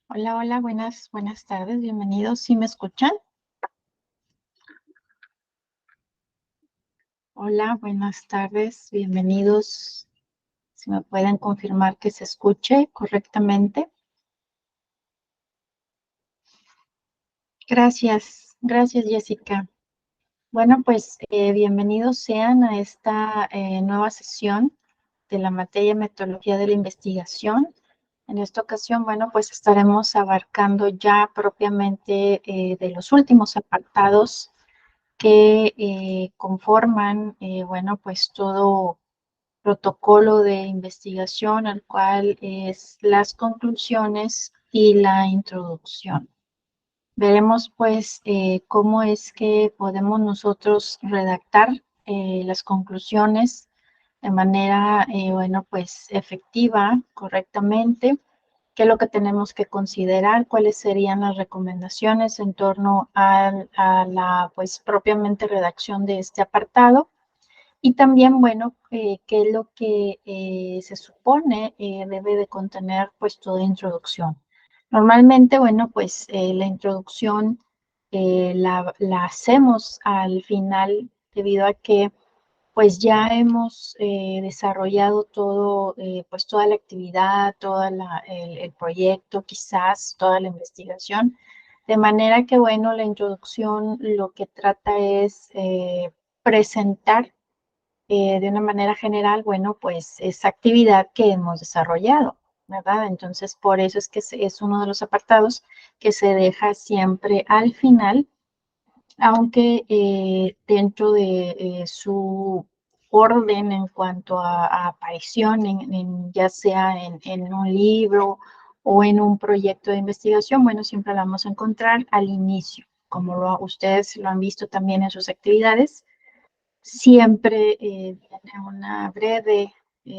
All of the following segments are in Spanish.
Hola, hola, buenas tardes, bienvenidos. ¿Sí me escuchan? Hola, buenas tardes, bienvenidos. Si me pueden confirmar que se escuche correctamente. Gracias, Jessica. Bueno, pues bienvenidos sean a esta nueva sesión de la materia Metodología de la Investigación. En esta ocasión, bueno, pues estaremos abarcando ya propiamente de los últimos apartados que conforman, bueno, pues todo protocolo de investigación, al cual es las conclusiones y la introducción. Veremos, pues, cómo es que podemos nosotros redactar las conclusiones de manera, bueno, pues, efectiva, correctamente, qué es lo que tenemos que considerar, cuáles serían las recomendaciones en torno a la, pues, propiamente redacción de este apartado. Y también, bueno, qué es lo que se supone debe de contener, pues, toda introducción. Normalmente, bueno, pues, la introducción la hacemos al final debido a que pues ya hemos desarrollado todo, pues toda la actividad, el proyecto, quizás toda la investigación, de manera que, bueno, la introducción lo que trata es presentar de una manera general, bueno, pues esa actividad que hemos desarrollado, ¿verdad? Entonces, por eso es que es uno de los apartados que se deja siempre al final, aunque dentro de su orden en cuanto a aparición, ya sea en un libro o en un proyecto de investigación, bueno, siempre la vamos a encontrar al inicio, como ustedes lo han visto también en sus actividades. Siempre viene una breve,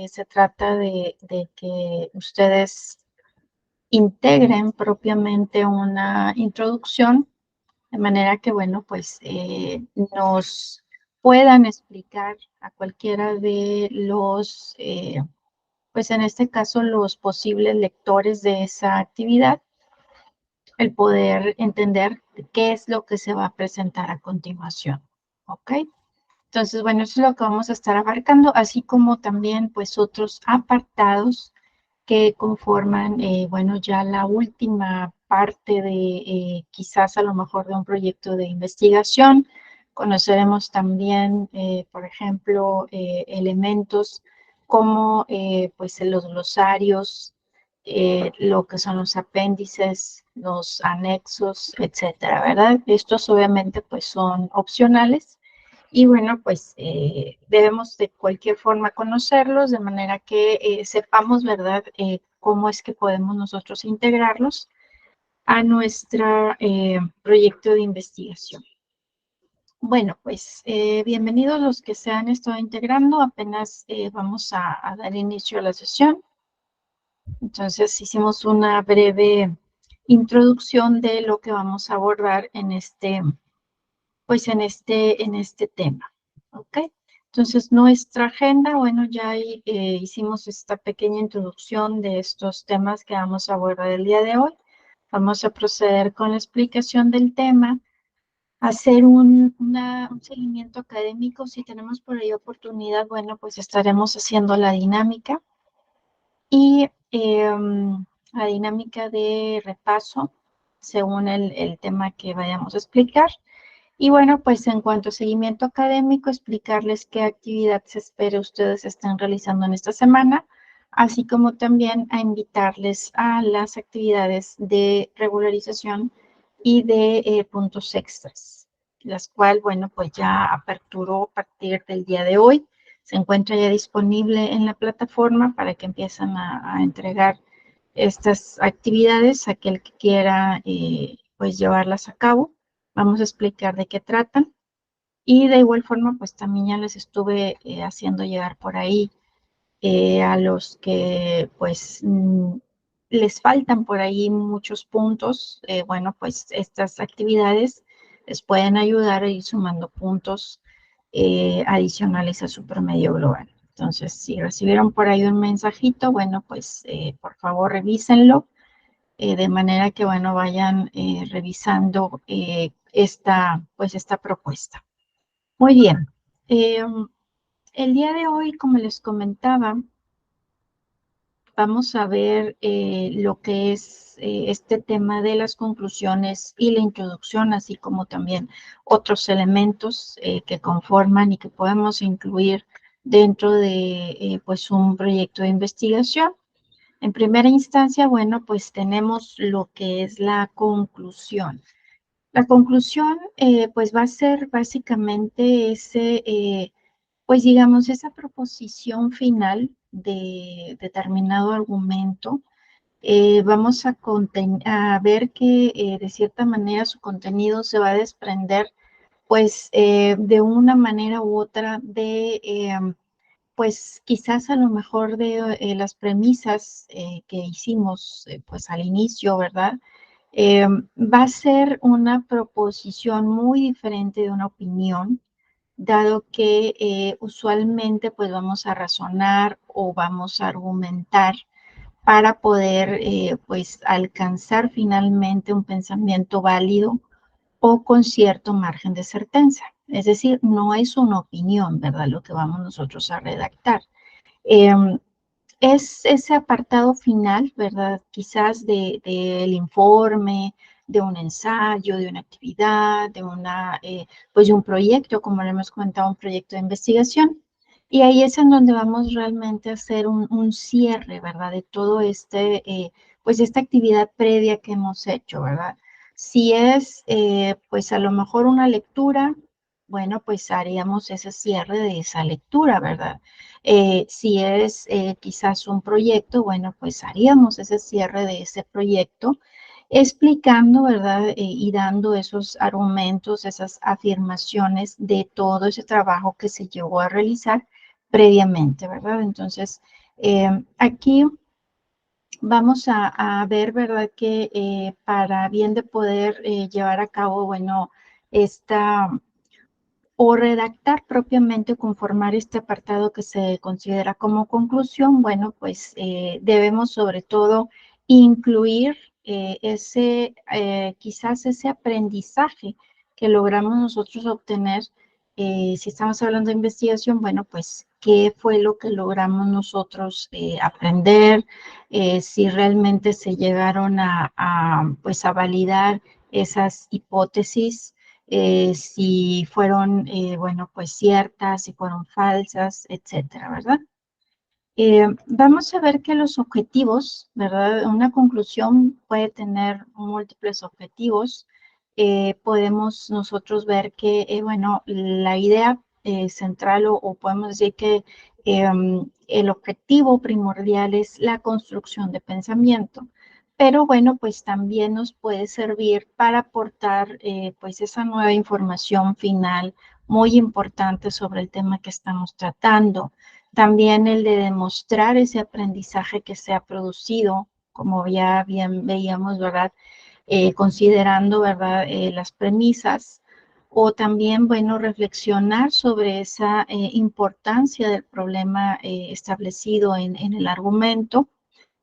se trata de que ustedes integren propiamente una introducción de manera que, bueno, pues nos puedan explicar a cualquiera de los, pues en este caso, los posibles lectores de esa actividad, el poder entender qué es lo que se va a presentar a continuación. ¿Ok? Entonces, bueno, eso es lo que vamos a estar abarcando, así como también, pues, otros apartados que conforman, bueno, ya la última parte de quizás a lo mejor de un proyecto de investigación. Conoceremos también, por ejemplo, elementos como pues los glosarios, lo que son los apéndices, los anexos, etcétera, ¿verdad? Estos obviamente pues son opcionales y bueno, pues debemos de cualquier forma conocerlos de manera que sepamos, ¿verdad?, cómo es que podemos nosotros integrarlos a nuestro proyecto de investigación. Bueno, pues bienvenidos los que se han estado integrando. Apenas vamos a dar inicio a la sesión. Entonces hicimos una breve introducción de lo que vamos a abordar en este, pues en este tema. ¿Ok? Entonces, nuestra agenda, bueno, ya hicimos esta pequeña introducción de estos temas que vamos a abordar el día de hoy. Vamos a proceder con la explicación del tema, hacer un seguimiento académico. Si tenemos por ahí oportunidad, bueno, pues estaremos haciendo la dinámica y la dinámica de repaso según el tema que vayamos a explicar. Y bueno, pues en cuanto a seguimiento académico, explicarles qué actividad se espera ustedes estén realizando en esta semana, así como también a invitarles a las actividades de regularización y de puntos extras, las cuales, bueno, pues ya aperturó a partir del día de hoy. Se encuentra ya disponible en la plataforma para que empiecen a entregar estas actividades a aquel que quiera pues llevarlas a cabo. Vamos a explicar de qué tratan. Y de igual forma, pues también ya les estuve haciendo llegar por ahí a los que pues les faltan por ahí muchos puntos. Bueno, pues estas actividades les pueden ayudar a ir sumando puntos adicionales a su promedio global. Entonces, si recibieron por ahí un mensajito, bueno, pues por favor revísenlo de manera que, bueno, vayan revisando esta propuesta. Muy bien. El día de hoy, como les comentaba, vamos a ver lo que es este tema de las conclusiones y la introducción, así como también otros elementos que conforman y que podemos incluir dentro de pues un proyecto de investigación. En primera instancia, bueno, pues tenemos lo que es la conclusión. La conclusión, pues va a ser básicamente ese, pues digamos, esa proposición final de determinado argumento. Vamos a ver que de cierta manera su contenido se va a desprender, pues de una manera u otra de pues quizás a lo mejor de las premisas que hicimos pues al inicio, ¿verdad? Va a ser una proposición muy diferente de una opinión, dado que usualmente pues vamos a razonar o vamos a argumentar para poder pues alcanzar finalmente un pensamiento válido o con cierto margen de certeza. Es decir, no es una opinión, ¿verdad? Lo que vamos nosotros a redactar. Em, es ese apartado final, ¿verdad? Quizás del informe, de un ensayo, de una actividad, pues de un proyecto, como le hemos comentado, un proyecto de investigación. Y ahí es en donde vamos realmente a hacer un cierre, ¿verdad? De todo pues esta actividad previa que hemos hecho, ¿verdad? Si es, pues a lo mejor una lectura, bueno, pues haríamos ese cierre de esa lectura, ¿verdad? Si es quizás un proyecto, bueno, pues haríamos ese cierre de ese proyecto explicando, ¿verdad? Y dando esos argumentos, esas afirmaciones de todo ese trabajo que se llevó a realizar previamente, ¿verdad? Entonces, aquí vamos a ver, ¿verdad? Que para bien de poder llevar a cabo, bueno, esta o redactar propiamente o conformar este apartado que se considera como conclusión, bueno, pues debemos sobre todo incluir quizás ese aprendizaje que logramos nosotros obtener. Si estamos hablando de investigación, bueno, pues qué fue lo que logramos nosotros aprender, si realmente se llegaron pues a validar esas hipótesis, si fueron, bueno, pues ciertas, si fueron falsas, etcétera, ¿verdad? Vamos a ver que los objetivos, ¿verdad? Una conclusión puede tener múltiples objetivos. Podemos nosotros ver que, bueno, la idea central o podemos decir que el objetivo primordial es la construcción de pensamiento. Pero bueno, pues también nos puede servir para aportar pues esa nueva información final muy importante sobre el tema que estamos tratando. También el de demostrar ese aprendizaje que se ha producido, como ya bien veíamos, ¿verdad? Considerando, ¿verdad? Las premisas. O también, bueno, reflexionar sobre esa importancia del problema establecido en el argumento.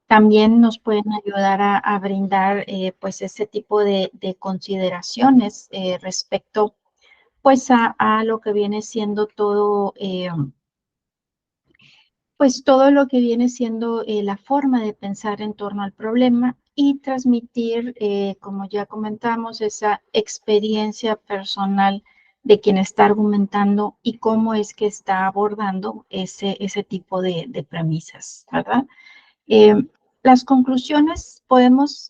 También nos pueden ayudar a brindar, pues, ese tipo de consideraciones respecto, pues, a lo que viene siendo todo pues todo lo que viene siendo la forma de pensar en torno al problema y transmitir, como ya comentamos, esa experiencia personal de quien está argumentando y cómo es que está abordando ese tipo de premisas, ¿verdad? Eh, las conclusiones, podemos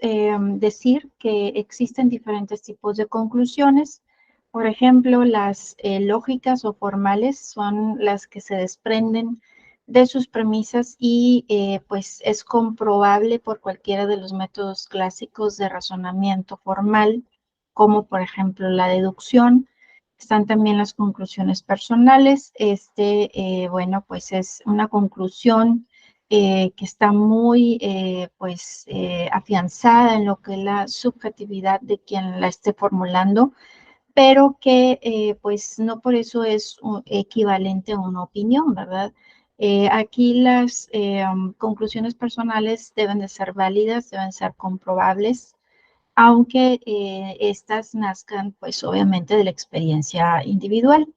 decir que existen diferentes tipos de conclusiones. Por ejemplo, las lógicas o formales son las que se desprenden de sus premisas y pues es comprobable por cualquiera de los métodos clásicos de razonamiento formal, como por ejemplo la deducción. Están también las conclusiones personales. Bueno, pues es una conclusión que está muy pues afianzada en lo que es la subjetividad de quien la esté formulando, pero que pues no por eso es equivalente a una opinión, ¿verdad? Aquí las conclusiones personales deben de ser válidas, deben ser comprobables, aunque estas nazcan, pues obviamente, de la experiencia individual.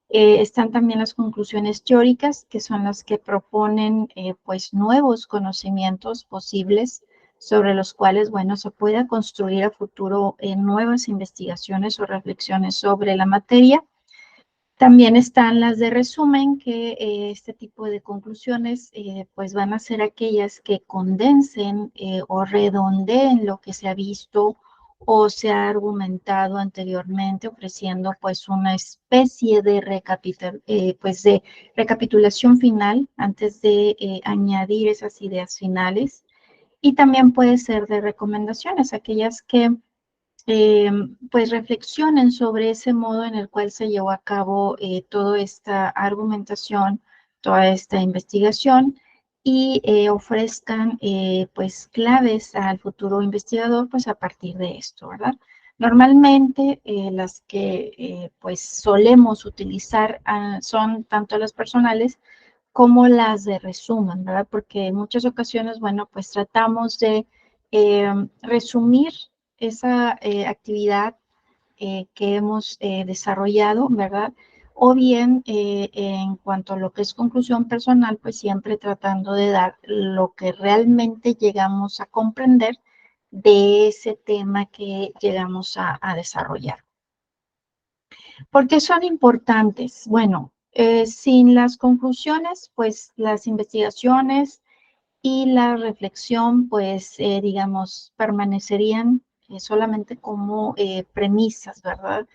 Están también las conclusiones teóricas, que son las que proponen, pues, nuevos conocimientos posibles sobre los cuales, bueno, se pueda construir a futuro nuevas investigaciones o reflexiones sobre la materia. También están las de resumen, que este tipo de conclusiones pues van a ser aquellas que condensen o redondeen lo que se ha visto o se ha argumentado anteriormente, ofreciendo pues una especie de recapitulación final antes de añadir esas ideas finales. Y también puede ser de recomendaciones, aquellas que pues reflexionen sobre ese modo en el cual se llevó a cabo toda esta argumentación, toda esta investigación, y ofrezcan pues claves al futuro investigador pues a partir de esto, ¿verdad? Normalmente las que pues solemos utilizar son tanto las personales como las de resumen, ¿verdad? Porque en muchas ocasiones, bueno, pues tratamos de resumir esa actividad que hemos desarrollado, ¿verdad? O bien, en cuanto a lo que es conclusión personal, pues siempre tratando de dar lo que realmente llegamos a comprender de ese tema que llegamos a desarrollar. ¿Por qué son importantes? Bueno, sin las conclusiones, pues las investigaciones y la reflexión, pues, digamos, permanecerían solamente como premisas, ¿verdad?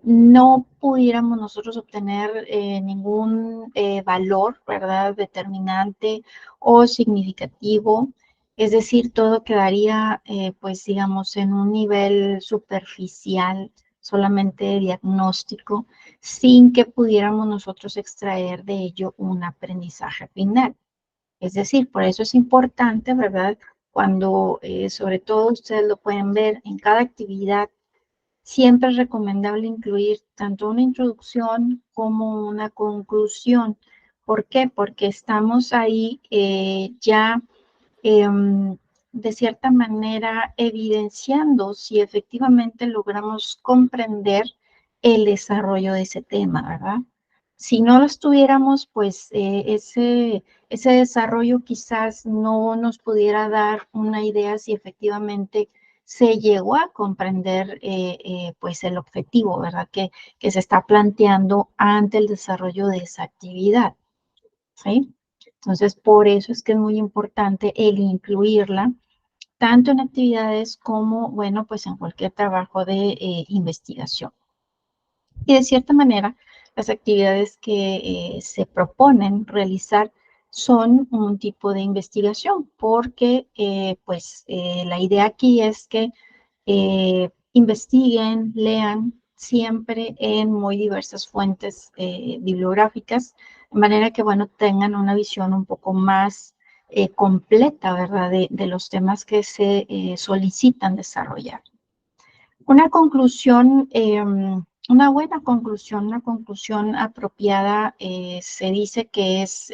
No pudiéramos nosotros obtener ningún valor, ¿verdad? Determinante o significativo. Es decir, todo quedaría, pues, digamos, en un nivel superficial, solamente diagnóstico, sin que pudiéramos nosotros extraer de ello un aprendizaje final. Es decir, por eso es importante, ¿verdad? Cuando, sobre todo ustedes lo pueden ver en cada actividad, siempre es recomendable incluir tanto una introducción como una conclusión. ¿Por qué? Porque estamos ahí ya de cierta manera evidenciando si efectivamente logramos comprender el desarrollo de ese tema, ¿verdad? Si no lo estuviéramos, pues ese desarrollo quizás no nos pudiera dar una idea si efectivamente se llegó a comprender pues el objetivo, ¿verdad? Que se está planteando ante el desarrollo de esa actividad, ¿sí? Entonces, por eso es que es muy importante el incluirla tanto en actividades como, bueno, pues en cualquier trabajo de investigación. Y de cierta manera, las actividades que se proponen realizar son un tipo de investigación, porque pues la idea aquí es que investiguen, lean siempre en muy diversas fuentes bibliográficas, de manera que, bueno, tengan una visión un poco más completa, ¿verdad?, de los temas que se solicitan desarrollar. Una conclusión, una buena conclusión, una conclusión apropiada, se dice que es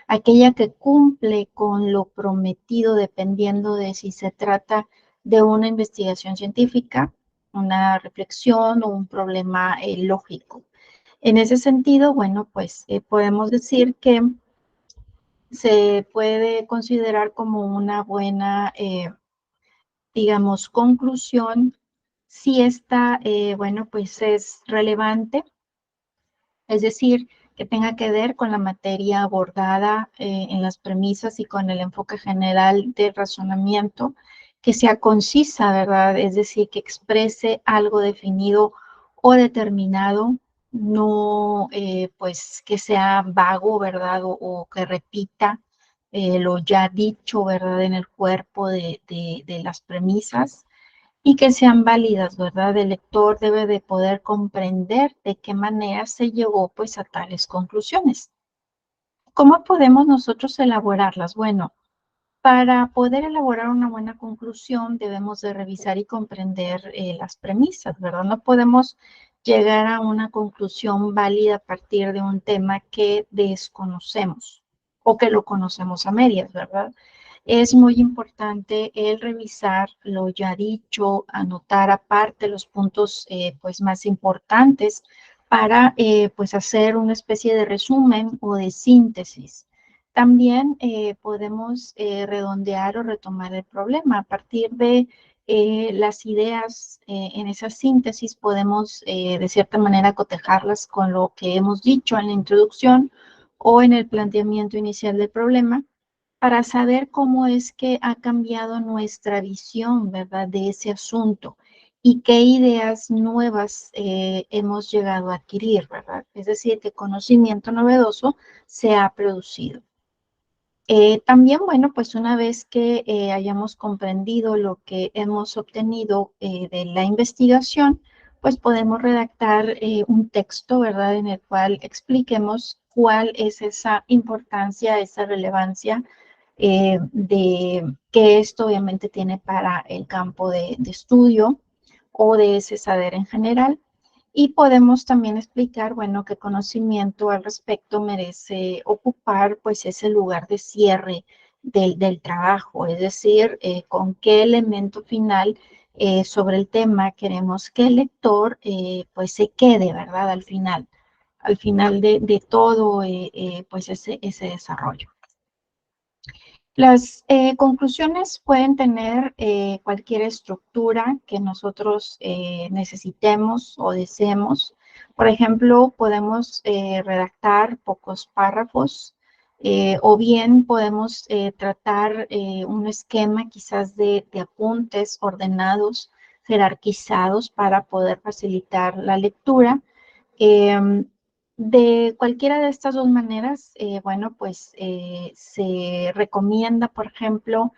aquella que cumple con lo prometido, dependiendo de si se trata de una investigación científica, una reflexión o un problema lógico. En ese sentido, bueno, pues podemos decir que se puede considerar como una buena, digamos, conclusión si esta, bueno, pues es relevante, es decir, que tenga que ver con la materia abordada en las premisas y con el enfoque general del razonamiento, que sea concisa, ¿verdad? Es decir, que exprese algo definido o determinado, no pues que sea vago, ¿verdad? O que repita lo ya dicho, ¿verdad? En el cuerpo de las premisas y que sean válidas, ¿verdad? El lector debe de poder comprender de qué manera se llegó pues a tales conclusiones. ¿Cómo podemos nosotros elaborarlas? Bueno, para poder elaborar una buena conclusión debemos de revisar y comprender las premisas, ¿verdad? No podemos llegar a una conclusión válida a partir de un tema que desconocemos o que lo conocemos a medias, ¿verdad? Es muy importante el revisar lo ya dicho, anotar aparte los puntos pues más importantes para pues hacer una especie de resumen o de síntesis. También podemos redondear o retomar el problema. A partir de las ideas en esa síntesis podemos de cierta manera cotejarlas con lo que hemos dicho en la introducción o en el planteamiento inicial del problema para saber cómo es que ha cambiado nuestra visión, ¿verdad?, de ese asunto y qué ideas nuevas hemos llegado a adquirir, ¿verdad? Es decir, qué conocimiento novedoso se ha producido. También, bueno, pues una vez que hayamos comprendido lo que hemos obtenido de la investigación, pues podemos redactar un texto, ¿verdad?, en el cual expliquemos cuál es esa importancia, esa relevancia de que esto obviamente tiene para el campo de estudio o de ese saber en general. Y podemos también explicar, bueno, qué conocimiento al respecto merece ocupar, pues, ese lugar de cierre del trabajo, es decir, con qué elemento final sobre el tema queremos que el lector, pues, se quede, ¿verdad? Al final de todo, pues, ese desarrollo. Las conclusiones pueden tener cualquier estructura que nosotros necesitemos o deseemos. Por ejemplo, podemos redactar pocos párrafos o bien podemos tratar un esquema quizás de apuntes ordenados, jerarquizados para poder facilitar la lectura. De cualquiera de estas dos maneras, bueno, pues se recomienda, por ejemplo,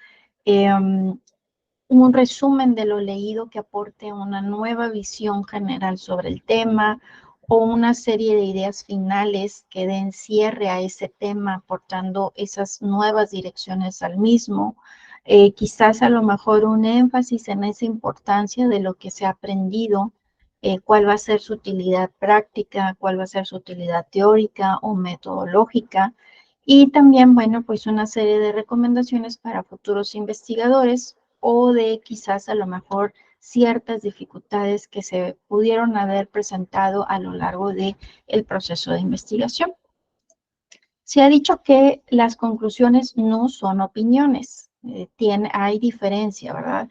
un resumen de lo leído que aporte una nueva visión general sobre el tema o una serie de ideas finales que den cierre a ese tema, aportando esas nuevas direcciones al mismo. Quizás a lo mejor un énfasis en esa importancia de lo que se ha aprendido, cuál va a ser su utilidad práctica, cuál va a ser su utilidad teórica o metodológica. Y también, bueno, pues una serie de recomendaciones para futuros investigadores o de quizás a lo mejor ciertas dificultades que se pudieron haber presentado a lo largo del proceso de investigación. Se ha dicho que las conclusiones no son opiniones, hay diferencia, ¿verdad?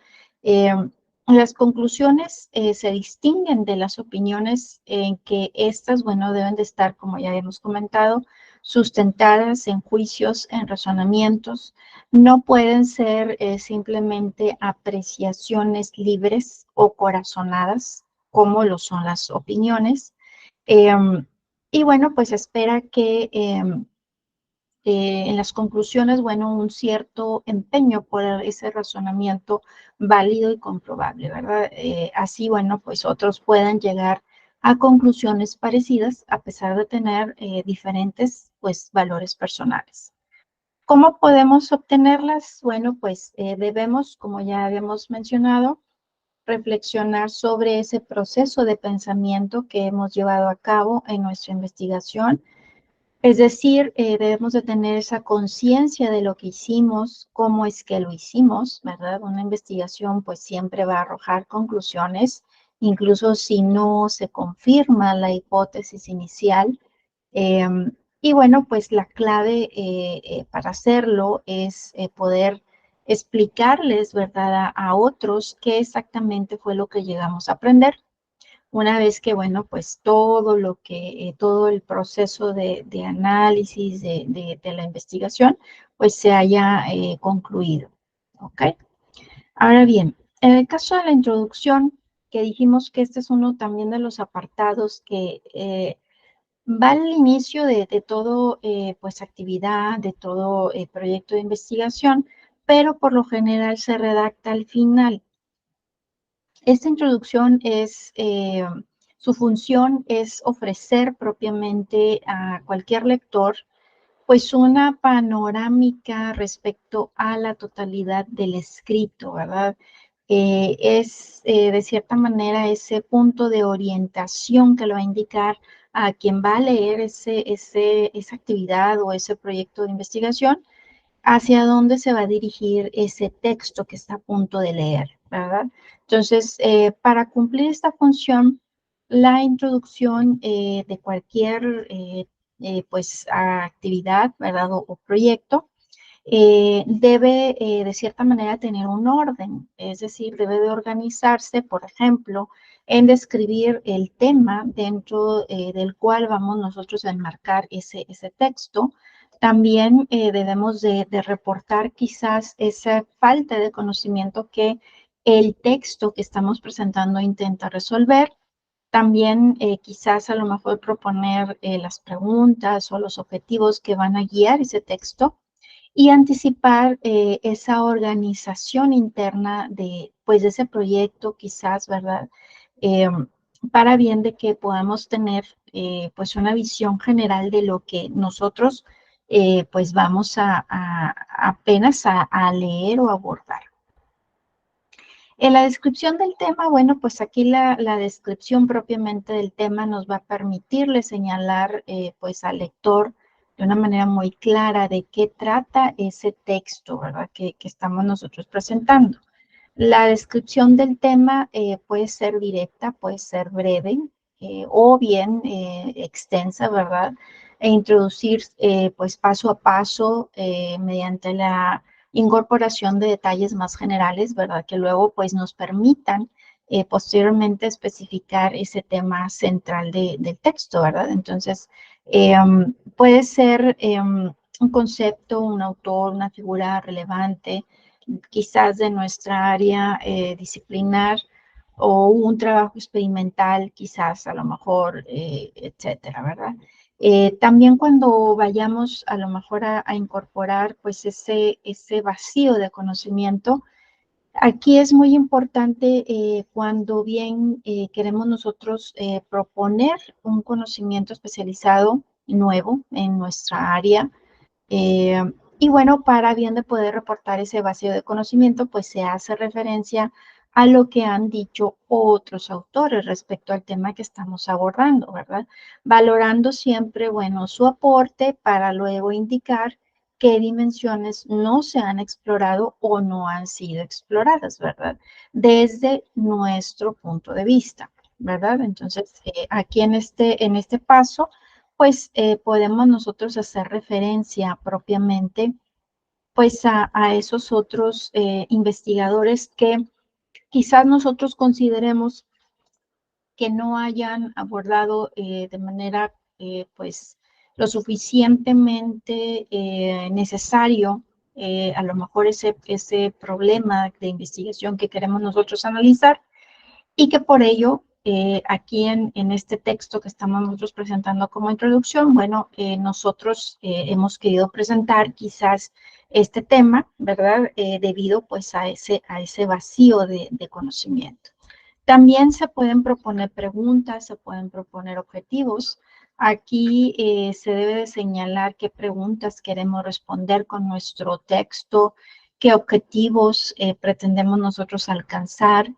Las conclusiones se distinguen de las opiniones en que estas, bueno, deben de estar, como ya hemos comentado, sustentadas en juicios, en razonamientos, no pueden ser simplemente apreciaciones libres o corazonadas, como lo son las opiniones. Y bueno, pues espera que en las conclusiones, bueno, un cierto empeño por ese razonamiento válido y comprobable, ¿verdad? Así, bueno, pues otros puedan llegar a conclusiones parecidas a pesar de tener diferentes, pues, valores personales. ¿Cómo podemos obtenerlas? Bueno, pues debemos, como ya habíamos mencionado, reflexionar sobre ese proceso de pensamiento que hemos llevado a cabo en nuestra investigación. Es decir, debemos de tener esa conciencia de lo que hicimos, cómo es que lo hicimos, ¿verdad? Una investigación pues siempre va a arrojar conclusiones, incluso si no se confirma la hipótesis inicial. Y bueno, pues la clave para hacerlo es poder explicarles, ¿verdad?, a otros qué exactamente fue lo que llegamos a aprender. Una vez que, bueno, pues todo el proceso de análisis de la investigación, pues se haya concluido, ¿ok? Ahora bien, en el caso de la introducción, que dijimos que este es uno también de los apartados que va al inicio de todo, pues, actividad, de todo proyecto de investigación, pero por lo general se redacta al final. Esta introducción su función es ofrecer propiamente a cualquier lector, pues una panorámica respecto a la totalidad del escrito, ¿verdad? Es de cierta manera ese punto de orientación que le va a indicar a quien va a leer esa actividad o ese proyecto de investigación hacia dónde se va a dirigir ese texto que está a punto de leer, ¿verdad? Entonces, para cumplir esta función, la introducción de cualquier pues, actividad, ¿verdad? O proyecto, debe de cierta manera tener un orden, es decir, debe de organizarse, por ejemplo, en describir el tema dentro del cual vamos nosotros a enmarcar ese texto. También debemos de reportar quizás esa falta de conocimiento que el texto que estamos presentando intenta resolver. También quizás a lo mejor proponer las preguntas o los objetivos que van a guiar ese texto y anticipar esa organización interna de, pues, de ese proyecto, quizás, ¿verdad? Eh, para bien de que podamos tener, pues, una visión general de lo que nosotros, pues, vamos apenas a leer o abordar. En la descripción del tema, bueno, pues aquí la descripción propiamente del tema nos va a permitirle señalar, pues, al lector de una manera muy clara de qué trata ese texto, ¿verdad? Que estamos nosotros presentando. La descripción del tema puede ser directa, puede ser breve o bien extensa, ¿verdad? E introducir pues paso a paso mediante la incorporación de detalles más generales, ¿verdad? Que luego pues nos permitan posteriormente especificar ese tema central del texto, ¿verdad? Entonces, puede ser un concepto, un autor, una figura relevante, quizás de nuestra área disciplinar o un trabajo experimental, quizás a lo mejor, etcétera, ¿verdad? También cuando vayamos a lo mejor a incorporar pues ese vacío de conocimiento, aquí es muy importante cuando bien queremos nosotros proponer un conocimiento especializado nuevo en nuestra área, eh, y bueno, para bien de poder reportar ese vacío de conocimiento, pues se hace referencia a lo que han dicho otros autores respecto al tema que estamos abordando, ¿verdad? Valorando siempre, bueno, su aporte para luego indicar qué dimensiones no se han explorado o no han sido exploradas, ¿verdad? Desde nuestro punto de vista, ¿verdad? Entonces, aquí en este paso, pues podemos nosotros hacer referencia propiamente pues a esos otros investigadores que quizás nosotros consideremos que no hayan abordado de manera pues lo suficientemente necesario a lo mejor ese problema de investigación que queremos nosotros analizar y que por ello aquí en este texto que estamos nosotros presentando como introducción, bueno, nosotros hemos querido presentar quizás este tema, ¿verdad? Debido pues a ese vacío de conocimiento. También se pueden proponer preguntas, se pueden proponer objetivos. Aquí se debe de señalar qué preguntas queremos responder con nuestro texto, qué objetivos pretendemos nosotros alcanzar.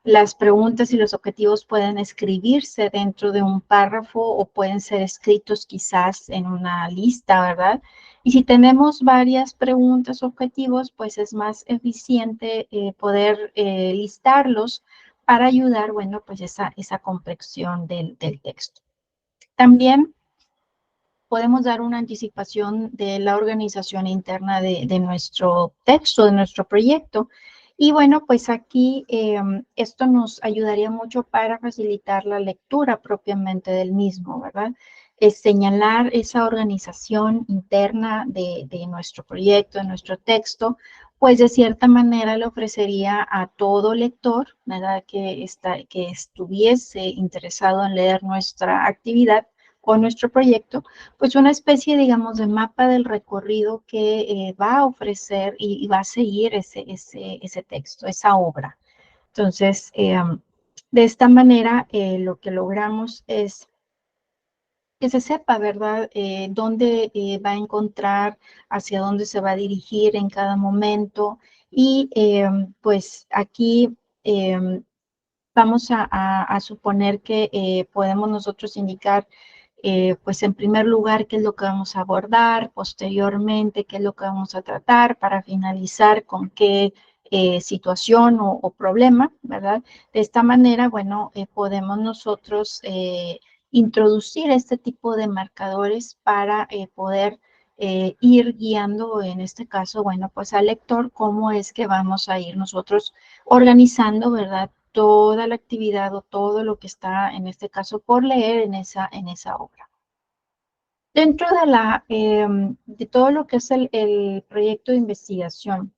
Las preguntas y los objetivos pueden escribirse dentro de un párrafo o pueden ser escritos quizás en una lista, ¿verdad? Y si tenemos varias preguntas o objetivos, pues es más eficiente poder listarlos para ayudar, bueno, pues esa complexión del texto. También podemos dar una anticipación de la organización interna de nuestro texto, de nuestro proyecto. Y bueno, pues aquí esto nos ayudaría mucho para facilitar la lectura propiamente del mismo, ¿verdad? Es señalar esa organización interna de nuestro proyecto, de nuestro texto, pues de cierta manera le ofrecería a todo lector, ¿verdad? Que estuviese interesado en leer nuestra actividad o nuestro proyecto, pues una especie, digamos, de mapa del recorrido que va a ofrecer y va a seguir ese texto, esa obra. Entonces, de esta manera, lo que logramos es que se sepa, ¿verdad? Dónde va a encontrar, hacia dónde se va a dirigir en cada momento Y pues aquí vamos a suponer que podemos nosotros indicar, pues en primer lugar, qué es lo que vamos a abordar, posteriormente, qué es lo que vamos a tratar, para finalizar con qué situación o problema, ¿verdad? De esta manera, bueno, podemos nosotros introducir este tipo de marcadores para poder ir guiando, en este caso, bueno, pues al lector, cómo es que vamos a ir nosotros organizando, ¿verdad? Toda la actividad o todo lo que está, en este caso, por leer en esa obra. Dentro de todo lo que es el proyecto de investigación,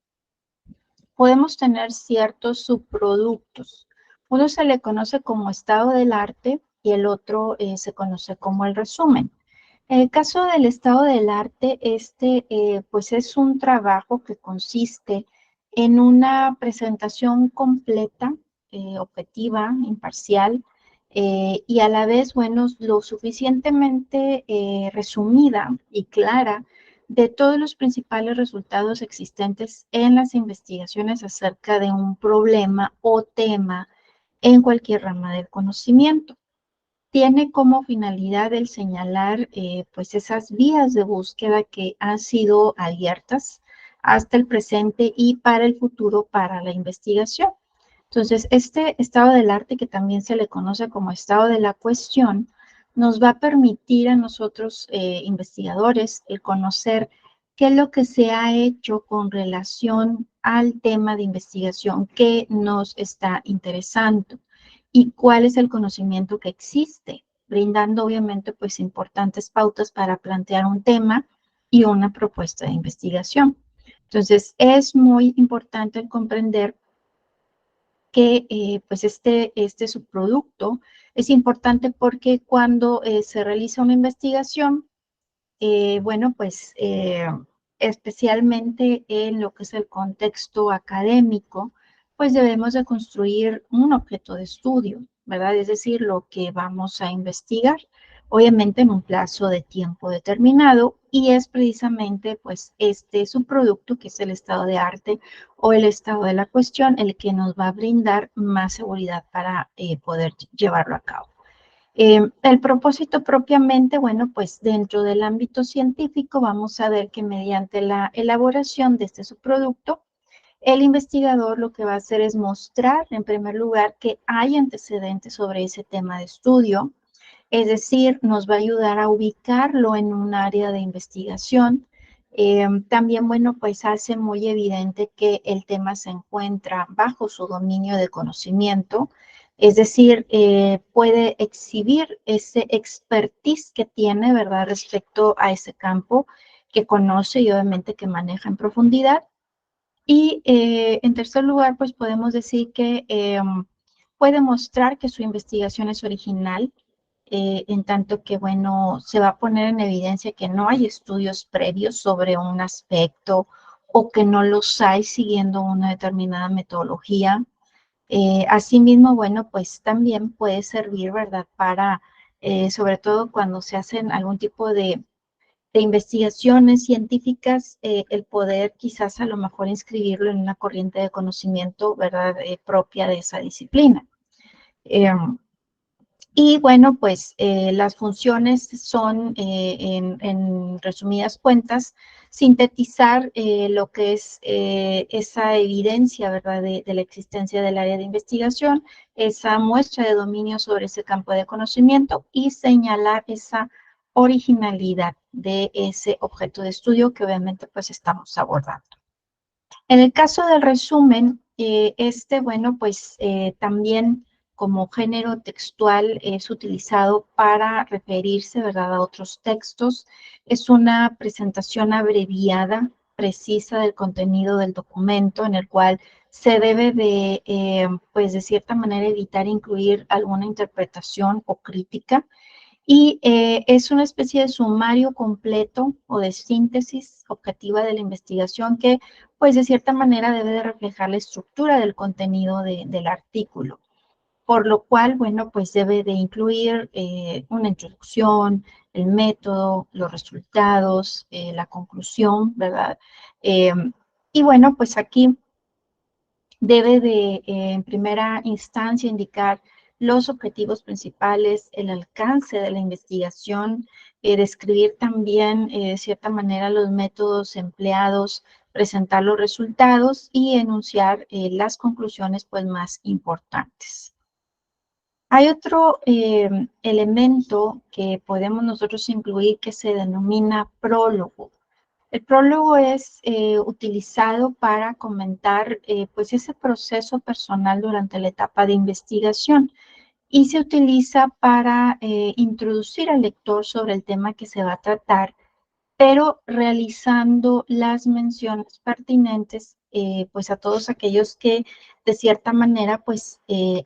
podemos tener ciertos subproductos. Uno se le conoce como estado del arte y el otro se conoce como el resumen. En el caso del estado del arte, pues es un trabajo que consiste en una presentación completa, objetiva, imparcial, y a la vez, bueno, lo suficientemente resumida y clara de todos los principales resultados existentes en las investigaciones acerca de un problema o tema en cualquier rama del conocimiento. Tiene como finalidad el señalar pues esas vías de búsqueda que han sido abiertas hasta el presente y para el futuro para la investigación. Entonces, este estado del arte, que también se le conoce como estado de la cuestión, nos va a permitir a nosotros, investigadores, el conocer qué es lo que se ha hecho con relación al tema de investigación que nos está interesando y cuál es el conocimiento que existe, brindando obviamente pues importantes pautas para plantear un tema y una propuesta de investigación. Entonces, es muy importante comprender que pues este subproducto es importante porque cuando se realiza una investigación, bueno, pues especialmente en lo que es el contexto académico, pues debemos de construir un objeto de estudio, ¿verdad? Es decir, lo que vamos a investigar, obviamente en un plazo de tiempo determinado, y es precisamente pues este subproducto, que es el estado de arte o el estado de la cuestión, el que nos va a brindar más seguridad para poder llevarlo a cabo. El propósito propiamente, bueno, pues dentro del ámbito científico vamos a ver que mediante la elaboración de este subproducto, el investigador lo que va a hacer es mostrar, en primer lugar, que hay antecedentes sobre ese tema de estudio, es decir, nos va a ayudar a ubicarlo en un área de investigación. También, bueno, pues hace muy evidente que el tema se encuentra bajo su dominio de conocimiento, es decir, puede exhibir ese expertise que tiene, ¿verdad?, respecto a ese campo que conoce y obviamente que maneja en profundidad. Y en tercer lugar, pues podemos decir que puede mostrar que su investigación es original, en tanto que, bueno, se va a poner en evidencia que no hay estudios previos sobre un aspecto o que no los hay siguiendo una determinada metodología. Asimismo, bueno, pues también puede servir, ¿verdad?, para, sobre todo cuando se hacen algún tipo de investigaciones científicas, el poder quizás a lo mejor inscribirlo en una corriente de conocimiento, ¿verdad?, propia de esa disciplina. Y bueno, pues las funciones son, en resumidas cuentas, sintetizar lo que es esa evidencia, ¿verdad?, de la existencia del área de investigación, esa muestra de dominio sobre ese campo de conocimiento y señalar esa originalidad de ese objeto de estudio que obviamente pues estamos abordando. En el caso del resumen, bueno, pues también como género textual es utilizado para referirse, ¿verdad?, a otros textos. Es una presentación abreviada, precisa del contenido del documento, en el cual se debe de, pues de cierta manera, evitar incluir alguna interpretación o crítica, y es una especie de sumario completo o de síntesis objetiva de la investigación que, pues, de cierta manera debe de reflejar la estructura del contenido del artículo. Por lo cual, bueno, pues debe de incluir una introducción, el método, los resultados, la conclusión, ¿verdad? Eh, y bueno, pues aquí debe de, en primera instancia, indicar los objetivos principales, el alcance de la investigación, describir también, de cierta manera, los métodos empleados, presentar los resultados y enunciar las conclusiones pues, más importantes. Hay otro elemento que podemos nosotros incluir que se denomina prólogo. El prólogo es utilizado para comentar pues ese proceso personal durante la etapa de investigación y se utiliza para introducir al lector sobre el tema que se va a tratar, pero realizando las menciones pertinentes pues a todos aquellos que de cierta manera pues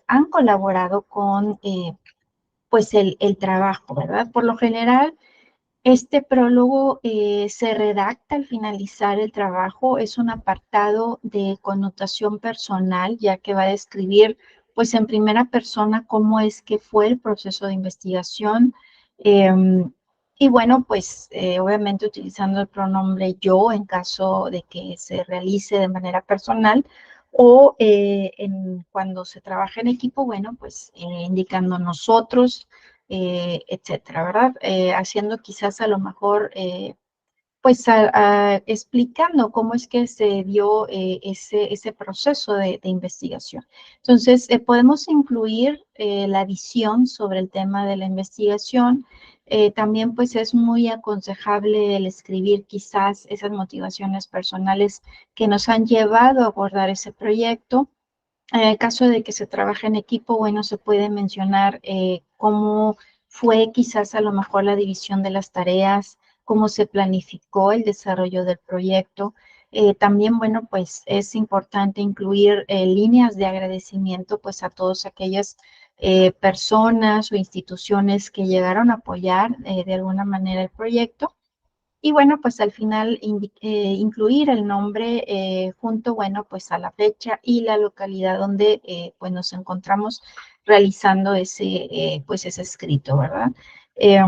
han colaborado con pues el trabajo, ¿verdad? Por lo general, este prólogo se redacta al finalizar el trabajo, es un apartado de connotación personal, ya que va a describir, pues en primera persona, cómo es que fue el proceso de investigación. Y bueno, pues obviamente utilizando el pronombre yo en caso de que se realice de manera personal o cuando se trabaja en equipo, bueno, pues indicando nosotros, etcétera, ¿verdad? Haciendo quizás a lo mejor, pues explicando cómo es que se dio ese proceso de investigación. Entonces, podemos incluir la visión sobre el tema de la investigación. También pues es muy aconsejable el escribir quizás esas motivaciones personales que nos han llevado a abordar ese proyecto. En el caso de que se trabaje en equipo, bueno, se puede mencionar cómo fue quizás a lo mejor la división de las tareas, cómo se planificó el desarrollo del proyecto. También, bueno, pues es importante incluir líneas de agradecimiento pues a todas aquellas personas o instituciones que llegaron a apoyar de alguna manera el proyecto. Y bueno, pues al final incluir el nombre junto, bueno, pues a la fecha y la localidad donde pues nos encontramos realizando pues ese escrito, ¿verdad? Eh,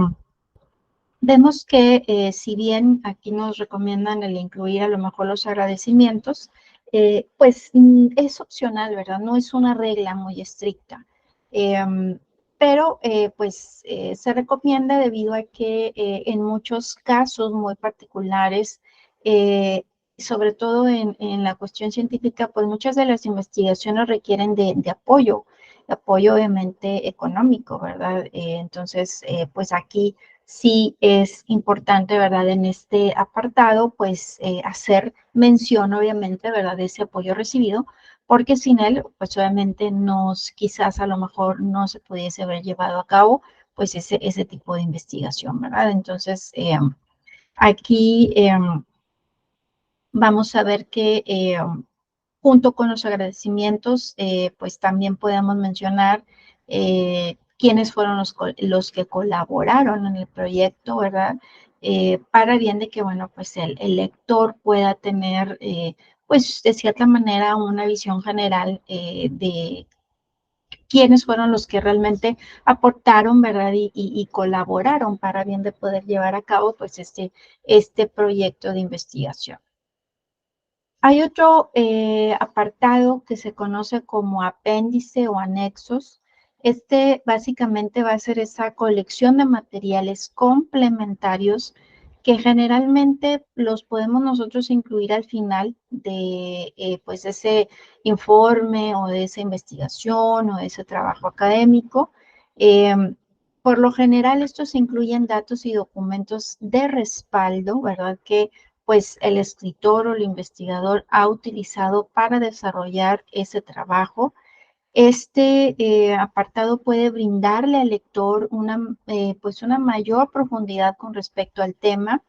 Vemos que si bien aquí nos recomiendan el incluir a lo mejor los agradecimientos, pues es opcional, ¿verdad? No es una regla muy estricta. Pero pues se recomienda debido a que en muchos casos muy particulares, eh, sobre todo en la cuestión científica, pues muchas de las investigaciones requieren de apoyo obviamente económico, ¿verdad? Entonces, pues aquí sí es importante, ¿verdad? En este apartado, pues hacer mención, obviamente, ¿verdad? De ese apoyo recibido, porque sin él, pues obviamente quizás a lo mejor no se pudiese haber llevado a cabo, pues ese tipo de investigación, ¿verdad? Entonces, aquí vamos a ver que junto con los agradecimientos, pues también podemos mencionar quiénes fueron los que colaboraron en el proyecto, ¿verdad? Para bien de que, bueno, pues el lector pueda tener, pues de cierta manera, una visión general de quiénes fueron los que realmente aportaron, ¿verdad? Y colaboraron para bien de poder llevar a cabo, pues, este proyecto de investigación. Hay otro apartado que se conoce como apéndice o anexos. Este básicamente va a ser esa colección de materiales complementarios que generalmente los podemos nosotros incluir al final de pues ese informe o de esa investigación o de ese trabajo académico. Por lo general, estos incluyen datos y documentos de respaldo, ¿verdad? Que pues el escritor o el investigador ha utilizado para desarrollar ese trabajo. Este apartado puede brindarle al lector pues una mayor profundidad con respecto al tema,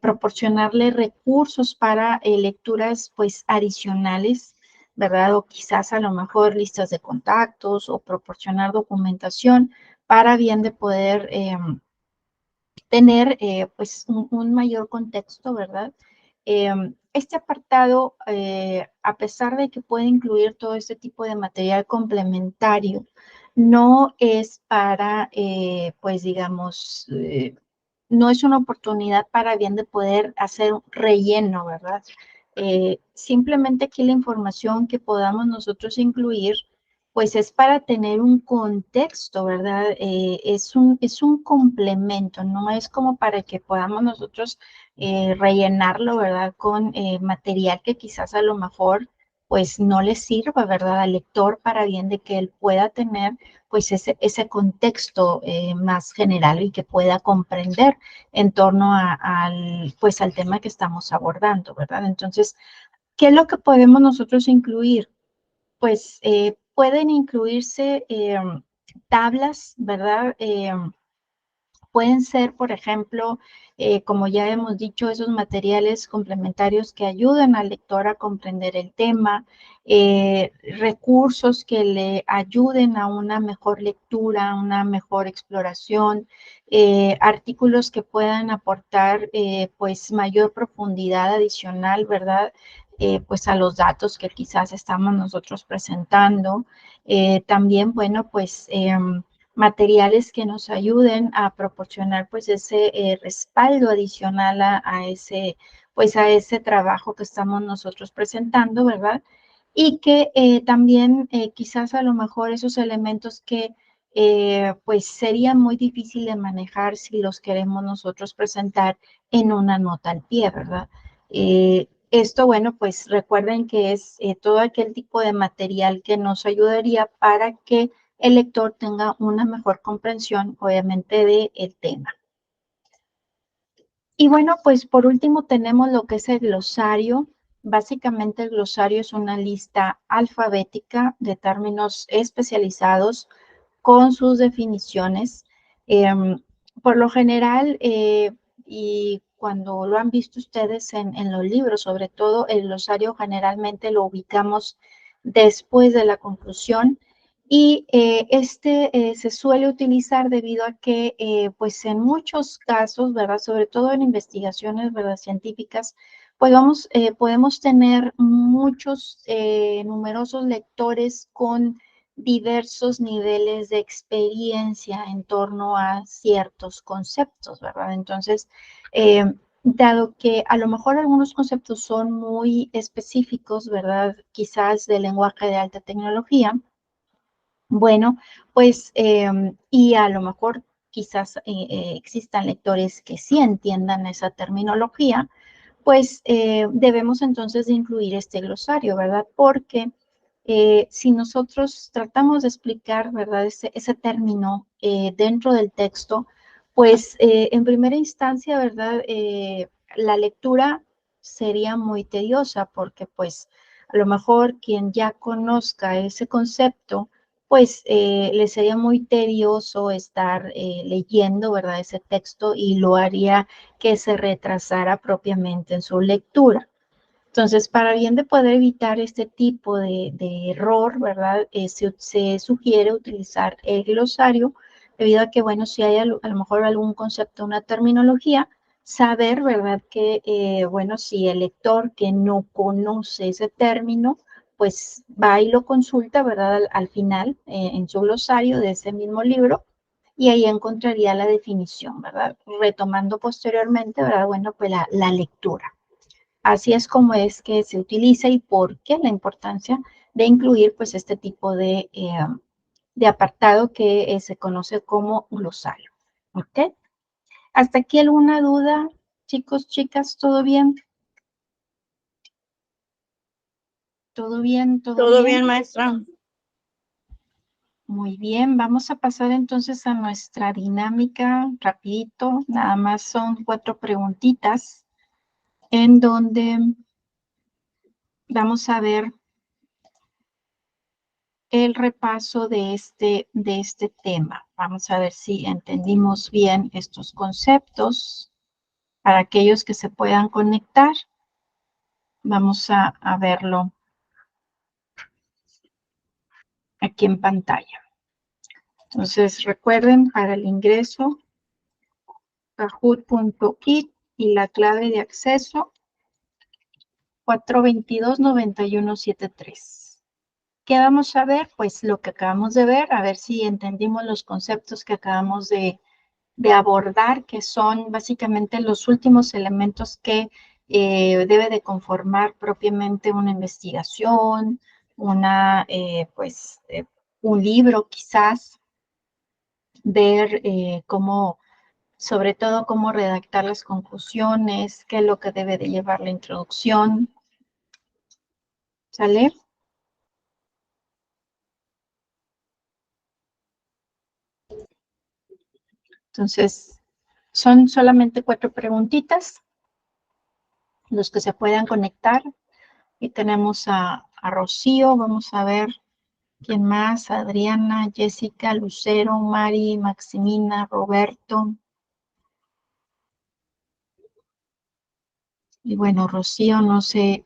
proporcionarle recursos para lecturas pues adicionales, ¿verdad? O quizás a lo mejor listas de contactos o proporcionar documentación para bien de poder tener pues un mayor contexto, ¿verdad? Este apartado, a pesar de que puede incluir todo este tipo de material complementario, no es para, pues digamos, no es una oportunidad para bien de poder hacer un relleno, ¿verdad? Simplemente aquí la información que podamos nosotros incluir, pues es para tener un contexto, ¿verdad? Es un complemento, no es como para que podamos nosotros rellenarlo, ¿verdad? Con material que quizás a lo mejor pues no le sirva, ¿verdad? Al lector para bien de que él pueda tener pues ese contexto más general y que pueda comprender en torno pues, al tema que estamos abordando, ¿verdad? Entonces, ¿qué es lo que podemos nosotros incluir? Pues pueden incluirse tablas, ¿verdad? Pueden ser, por ejemplo, como ya hemos dicho, esos materiales complementarios que ayudan al lector a comprender el tema, recursos que le ayuden a una mejor lectura, una mejor exploración, artículos que puedan aportar pues mayor profundidad adicional, ¿verdad? Pues a los datos que quizás estamos nosotros presentando. También, bueno, pues materiales que nos ayuden a proporcionar pues ese respaldo adicional pues a ese trabajo que estamos nosotros presentando, ¿verdad? Y que también quizás a lo mejor esos elementos que pues sería muy difícil de manejar si los queremos nosotros presentar en una nota al pie, ¿verdad? Esto, bueno, pues recuerden que es todo aquel tipo de material que nos ayudaría para que el lector tenga una mejor comprensión, obviamente, del tema. Y bueno, pues por último tenemos lo que es el glosario. Básicamente el glosario es una lista alfabética de términos especializados con sus definiciones. Por lo general, y cuando lo han visto ustedes en los libros, sobre todo el glosario generalmente lo ubicamos después de la conclusión y se suele utilizar debido a que, pues en muchos casos, ¿verdad? Sobre todo en investigaciones, ¿verdad? Científicas, pues podemos tener muchos, numerosos lectores con diversos niveles de experiencia en torno a ciertos conceptos, ¿verdad? Entonces, dado que a lo mejor algunos conceptos son muy específicos, ¿verdad? Quizás del lenguaje de alta tecnología, bueno, pues, y a lo mejor quizás existan lectores que sí entiendan esa terminología, pues debemos entonces de incluir este glosario, ¿verdad? Porque si nosotros tratamos de explicar, ¿verdad? Ese término dentro del texto, pues en primera instancia, ¿verdad? La lectura sería muy tediosa porque pues a lo mejor quien ya conozca ese concepto, pues le sería muy tedioso estar leyendo, ¿verdad? Ese texto y lo haría que se retrasara propiamente en su lectura. Entonces, para bien de poder evitar este tipo de error, ¿verdad? Se sugiere utilizar el glosario debido a que, bueno, si hay a lo mejor algún concepto, una terminología, saber, ¿verdad? Que, bueno, si el lector que no conoce ese término, pues va y lo consulta, ¿verdad? Al final, en su glosario de ese mismo libro, y ahí encontraría la definición, ¿verdad? Retomando posteriormente, ¿verdad? Bueno, pues la lectura. Así es como es que se utiliza y por qué la importancia de incluir pues este tipo de apartado que se conoce como glosario. ¿Ok? ¿Hasta aquí alguna duda, chicos, chicas? ¿Todo bien? ¿Todo bien? ¿Todo Todo bien? bien, maestra. Muy bien, vamos a pasar entonces a nuestra dinámica rapidito. Nada más son 4 preguntitas en donde vamos a ver el repaso de este tema. Vamos a ver si entendimos bien estos conceptos. Para aquellos que se puedan conectar, vamos a verlo aquí en pantalla. Entonces, recuerden, para el ingreso, kahoot.it y la clave de acceso 422-9173. ¿Qué vamos a ver? Pues lo que acabamos de ver, a ver si entendimos los conceptos que acabamos de abordar, que son básicamente los últimos elementos que debe de conformar propiamente una investigación, un libro quizás, ver cómo, sobre todo cómo redactar las conclusiones, qué es lo que debe de llevar la introducción, ¿sale? Entonces, son solamente 4 preguntitas, los que se puedan conectar. Y tenemos a Rocío, vamos a ver quién más, Adriana, Jessica, Lucero, Mari, Maximina, Roberto. Y bueno, Rocío, no sé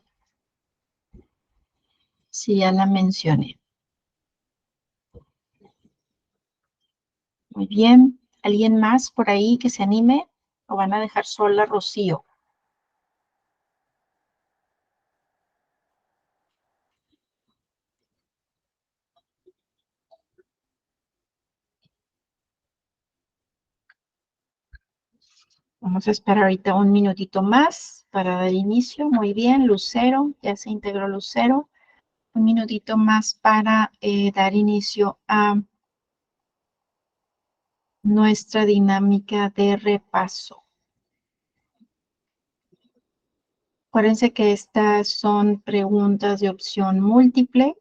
si ya la mencioné. Muy bien. ¿Alguien más por ahí que se anime? ¿O van a dejar sola a Rocío? Vamos a esperar ahorita un minutito más para dar inicio. Muy bien, Lucero, ya se integró Lucero. Un minutito más para dar inicio a nuestra dinámica de repaso. Acuérdense que estas son preguntas de opción múltiple,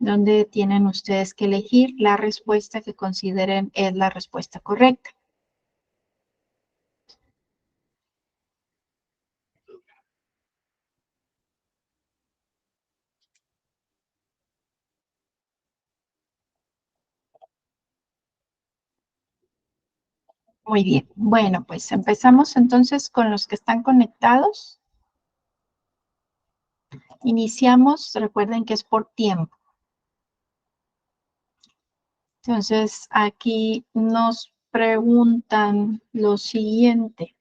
donde tienen ustedes que elegir la respuesta que consideren es la respuesta correcta. Muy bien. Bueno, pues empezamos entonces con los que están conectados. Iniciamos, recuerden que es por tiempo. Entonces, aquí nos preguntan lo siguiente.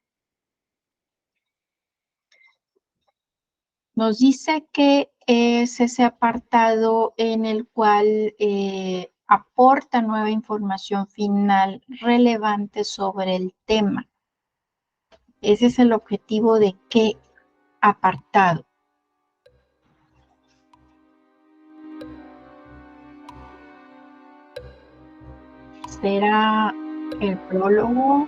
Nos dice que es ese apartado en el cual aporta nueva información final relevante sobre el tema. Ese es el objetivo de qué apartado. ¿Será el prólogo?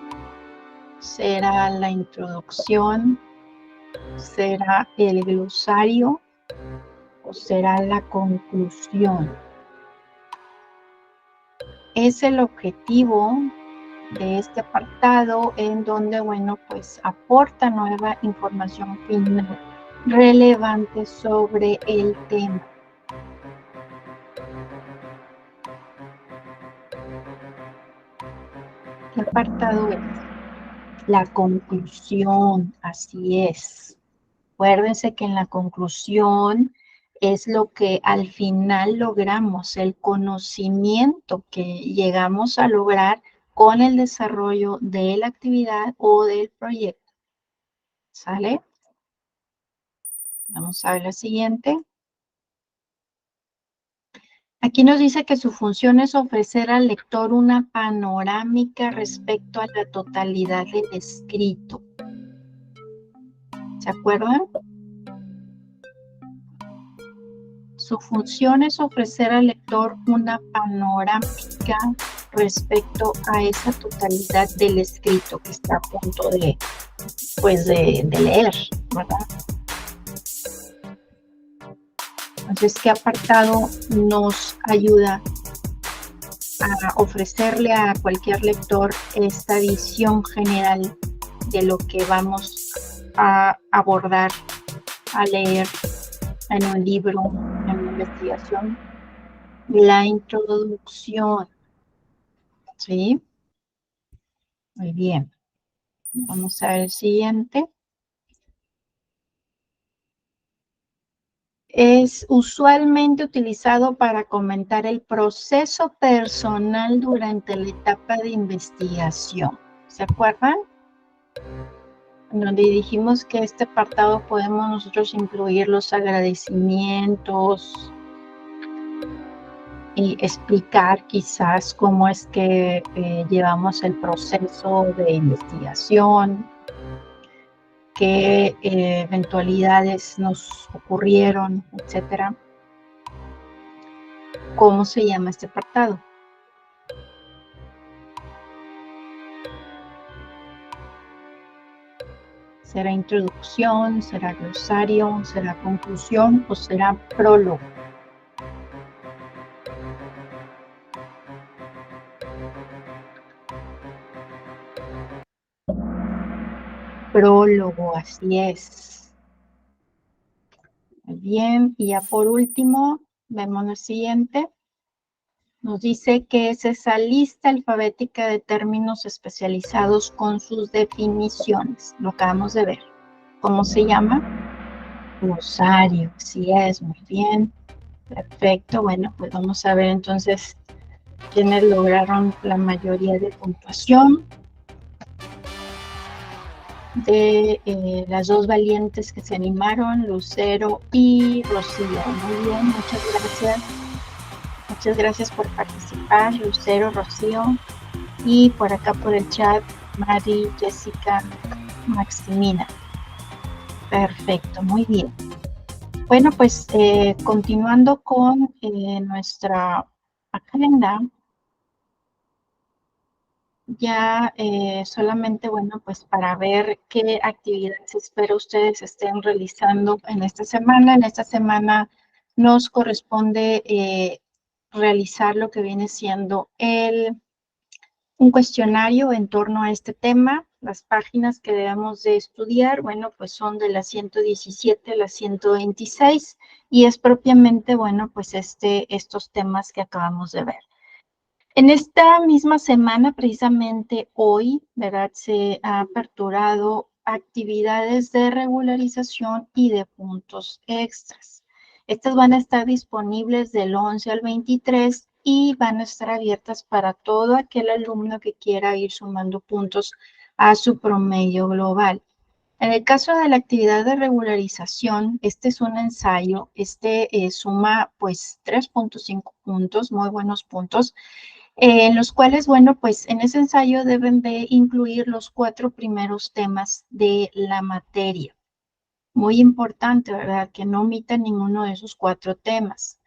¿Será la introducción? ¿Será el glosario? ¿O será la conclusión? Es el objetivo de este apartado en donde, bueno, pues aporta nueva información final relevante sobre el tema. ¿Qué apartado es? La conclusión, así es. Acuérdense que en la conclusión es lo que al final logramos, el conocimiento que llegamos a lograr con el desarrollo de la actividad o del proyecto. ¿Sale? Vamos a ver la siguiente. Aquí nos dice que su función es ofrecer al lector una panorámica respecto a la totalidad del escrito. ¿Se acuerdan? Su función es ofrecer al lector una panorámica respecto a esa totalidad del escrito que está a punto de, pues de leer, ¿verdad? Entonces, ¿qué apartado nos ayuda a ofrecerle a cualquier lector esta visión general de lo que vamos a abordar, a leer en un libro, en una investigación? La introducción, ¿sí? Muy bien. Vamos a ver el siguiente. Es usualmente utilizado para comentar el proceso personal durante la etapa de investigación. ¿Se acuerdan? Donde dijimos que este apartado podemos nosotros incluir los agradecimientos y explicar quizás cómo es que llevamos el proceso de investigación. qué eventualidades nos ocurrieron, etcétera. ¿Cómo se llama este apartado? ¿Será introducción? ¿Será glosario? ¿Será conclusión? ¿O será prólogo? Prólogo, así es. Muy bien, y ya por último, vemos lo siguiente. Nos dice que es esa lista alfabética de términos especializados con sus definiciones. Lo acabamos de ver. ¿Cómo se llama? Glosario. Así es, muy bien. Perfecto. Bueno, pues vamos a ver entonces quiénes lograron la mayoría de puntuación. De las dos valientes que se animaron, Lucero y Rocío. Muy bien, muchas gracias. Muchas gracias por participar, Lucero, Rocío. Y por acá por el chat, Mari, Jessica, Maximina. Perfecto, muy bien. Bueno, pues continuando con nuestra agenda, ya solamente, bueno, pues para ver qué actividades espero ustedes estén realizando en esta semana. En esta semana nos corresponde realizar lo que viene siendo un cuestionario en torno a este tema. Las páginas que debemos de estudiar, bueno, pues son de la 117 a la 126 y es propiamente, bueno, pues estos temas que acabamos de ver. En esta misma semana, precisamente hoy, ¿verdad? Se ha aperturado actividades de regularización y de puntos extras. Estas van a estar disponibles del 11 al 23 y van a estar abiertas para todo aquel alumno que quiera ir sumando puntos a su promedio global. En el caso de la actividad de regularización, este es un ensayo, suma pues 3.5 puntos, muy buenos puntos, en los cuales, bueno, pues en ese ensayo deben de incluir los 4 primeros temas de la materia. Muy importante, ¿verdad? Que no omitan ninguno de esos 4 temas.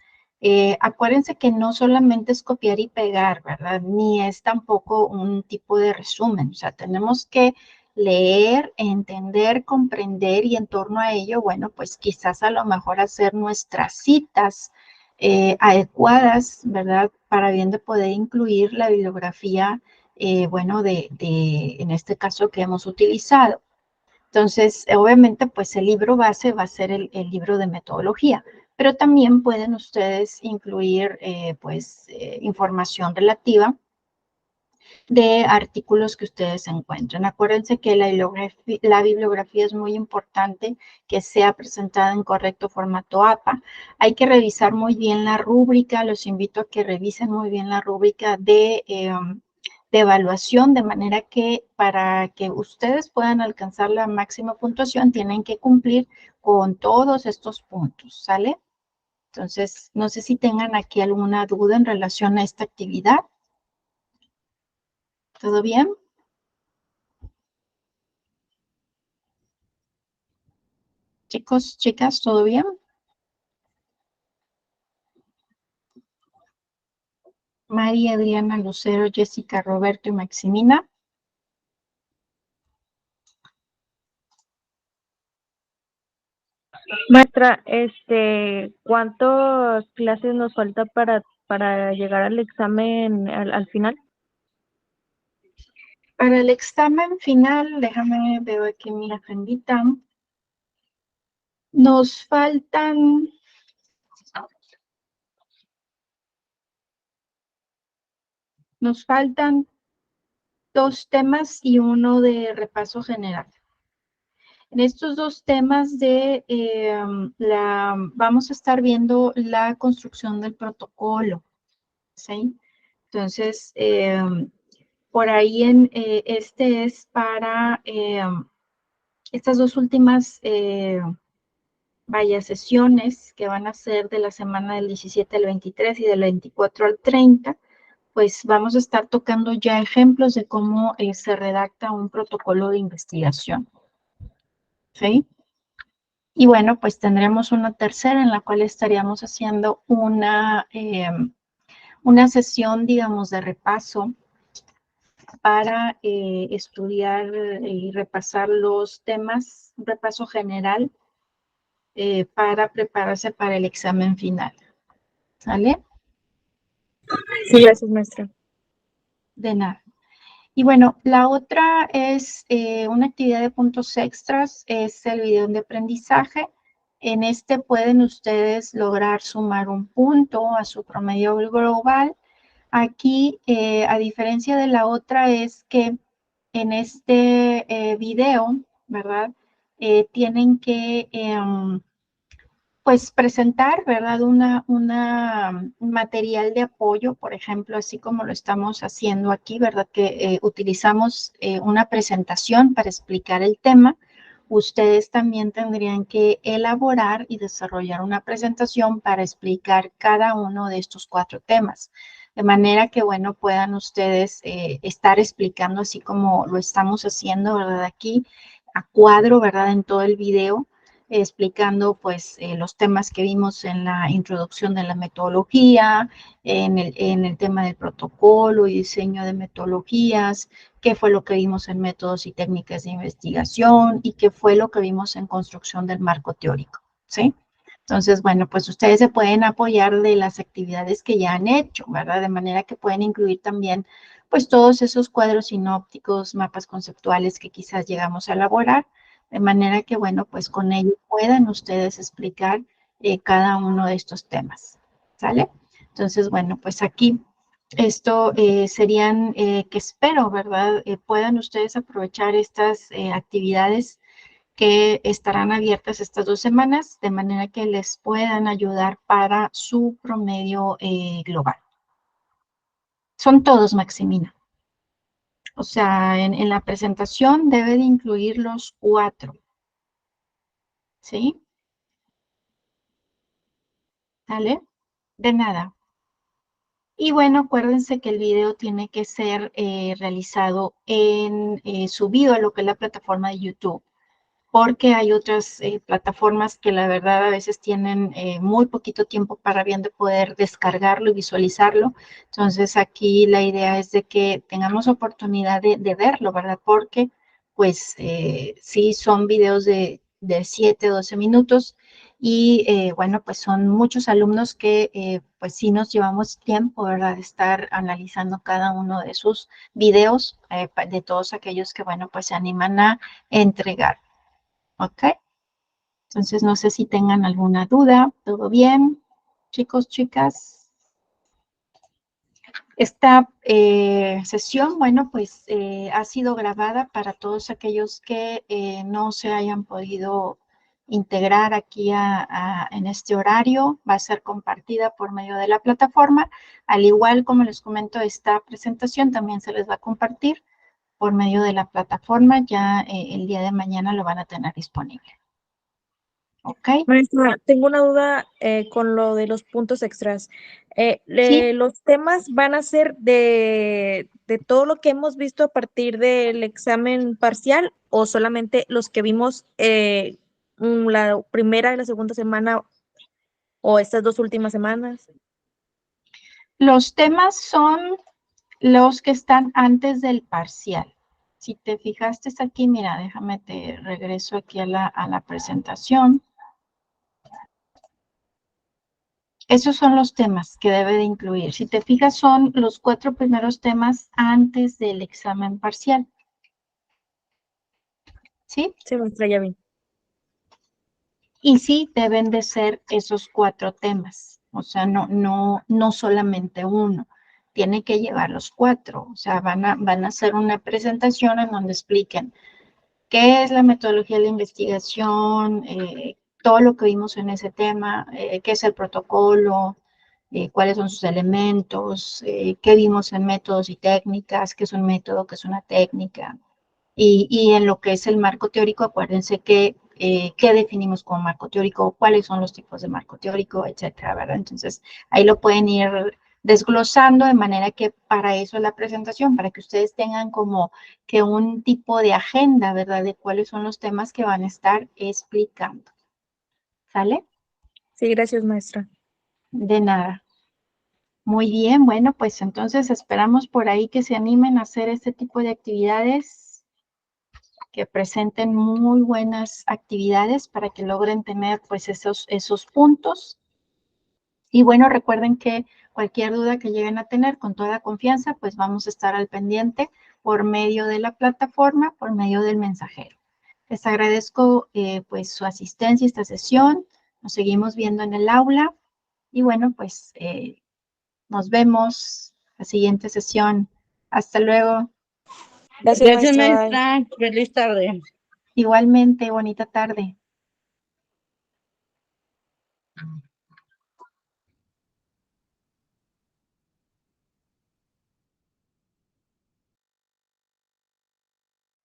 Acuérdense que no solamente es copiar y pegar, ¿verdad? Ni es tampoco un tipo de resumen. O sea, tenemos que leer, entender, comprender y en torno a ello, bueno, pues quizás a lo mejor hacer nuestras citas adecuadas, ¿verdad? Para bien de poder incluir la bibliografía, bueno, en este caso que hemos utilizado. Entonces, obviamente, pues el libro base va a ser el libro de metodología, pero también pueden ustedes incluir, información relativa de artículos que ustedes encuentren. Acuérdense que la bibliografía es muy importante que sea presentada en correcto formato APA. Hay que revisar muy bien la rúbrica, los invito a que revisen muy bien la rúbrica de evaluación, de manera que para que ustedes puedan alcanzar la máxima puntuación tienen que cumplir con todos estos puntos, ¿sale? Entonces, no sé si tengan aquí alguna duda en relación a esta actividad. ¿Todo bien? Chicos, chicas, ¿todo bien? María, Adriana, Lucero, Jessica, Roberto y Maximina. Maestra, ¿cuántas clases nos falta para llegar al examen al final? Para el examen final, déjame ver aquí mi agendita. Nos faltan dos temas y uno de repaso general. En estos dos temas vamos a estar viendo la construcción del protocolo, ¿sí? Entonces, por ahí es para estas dos últimas, sesiones que van a ser de la semana del 17 al 23 y del 24 al 30, pues vamos a estar tocando ya ejemplos de cómo se redacta un protocolo de investigación. ¿sí? Y bueno, pues tendremos una tercera en la cual estaríamos haciendo una sesión, digamos, de repaso para estudiar y repasar los temas, un repaso general para prepararse para el examen final. ¿Sale? Sí, gracias, maestra. De nada. Y bueno, la otra es una actividad de puntos extras, es el video de aprendizaje. En este pueden ustedes lograr sumar un punto a su promedio global. Aquí, a diferencia de la otra, es que en este video, ¿verdad? Tienen que pues presentar, ¿verdad? Un material de apoyo, por ejemplo, así como lo estamos haciendo aquí, ¿verdad? Que utilizamos una presentación para explicar el tema. Ustedes también tendrían que elaborar y desarrollar una presentación para explicar cada uno de estos 4 temas. De manera que, bueno, puedan ustedes estar explicando así como lo estamos haciendo, ¿verdad? Aquí a cuadro, ¿verdad? En todo el video explicando pues los temas que vimos en la introducción de la metodología, en el tema del protocolo y diseño de metodologías, qué fue lo que vimos en métodos y técnicas de investigación y qué fue lo que vimos en construcción del marco teórico, ¿sí? Entonces, bueno, pues ustedes se pueden apoyar de las actividades que ya han hecho, ¿verdad? De manera que pueden incluir también pues todos esos cuadros sinópticos, mapas conceptuales que quizás llegamos a elaborar, de manera que, bueno, pues con ello puedan ustedes explicar cada uno de estos temas, ¿sale? Entonces, bueno, pues aquí esto serían que espero, ¿verdad? Puedan ustedes aprovechar estas actividades que estarán abiertas estas 2 semanas, de manera que les puedan ayudar para su promedio global. Son todos, Maximina. O sea, en la presentación debe de incluir los 4. ¿Sí? ¿Sale? De nada. Y bueno, acuérdense que el video tiene que ser realizado subido a lo que es la plataforma de YouTube, porque hay otras plataformas que la verdad a veces tienen muy poquito tiempo para bien de poder descargarlo y visualizarlo. Entonces aquí la idea es de que tengamos oportunidad de verlo, ¿verdad? Porque pues sí son videos de 7, 12 minutos y bueno, pues son muchos alumnos que pues sí nos llevamos tiempo, ¿verdad? De estar analizando cada uno de sus videos, de todos aquellos que bueno, pues se animan a entregar. ¿Ok? Entonces, no sé si tengan alguna duda. ¿Todo bien, chicos, chicas? Esta sesión, bueno, pues ha sido grabada para todos aquellos que no se hayan podido integrar aquí en este horario. Va a ser compartida por medio de la plataforma. Al igual como les comento, esta presentación también se les va a compartir por medio de la plataforma. Ya el día de mañana lo van a tener disponible. ¿Ok? Maestra, tengo una duda con lo de los puntos extras. Sí, ¿Los temas van a ser de todo lo que hemos visto a partir del examen parcial o solamente los que vimos la primera y la segunda semana o estas 2 últimas semanas? los temas son los que están antes del parcial. Si te fijaste aquí, mira, déjame te regreso aquí a la presentación. Esos son los temas que debe de incluir. Si te fijas, son los 4 primeros temas antes del examen parcial. ¿Sí? Sí, maestra, ya vi. Y sí, deben de ser esos 4 temas. O sea, no solamente uno. Tiene que llevar los 4. O sea, van a hacer una presentación en donde expliquen qué es la metodología de la investigación, todo lo que vimos en ese tema, qué es el protocolo, cuáles son sus elementos, qué vimos en métodos y técnicas, qué es un método, qué es una técnica. Y en lo que es el marco teórico, acuérdense que qué definimos como marco teórico, cuáles son los tipos de marco teórico, etcétera, ¿verdad? Entonces, ahí lo pueden ir desglosando, de manera que para eso es la presentación, para que ustedes tengan como que un tipo de agenda, ¿verdad? De cuáles son los temas que van a estar explicando. ¿Sale? Sí, gracias, maestra. De nada. Muy bien, bueno, pues entonces esperamos por ahí que se animen a hacer este tipo de actividades, que presenten muy buenas actividades para que logren tener pues esos puntos. Y bueno, recuerden que cualquier duda que lleguen a tener, con toda confianza, pues vamos a estar al pendiente por medio de la plataforma, por medio del mensajero. Les agradezco pues su asistencia a esta sesión. Nos seguimos viendo en el aula. Y bueno, pues nos vemos la siguiente sesión. Hasta luego. Gracias, Gracias, maestra. Bye. maestra. Feliz tarde. Igualmente, bonita tarde.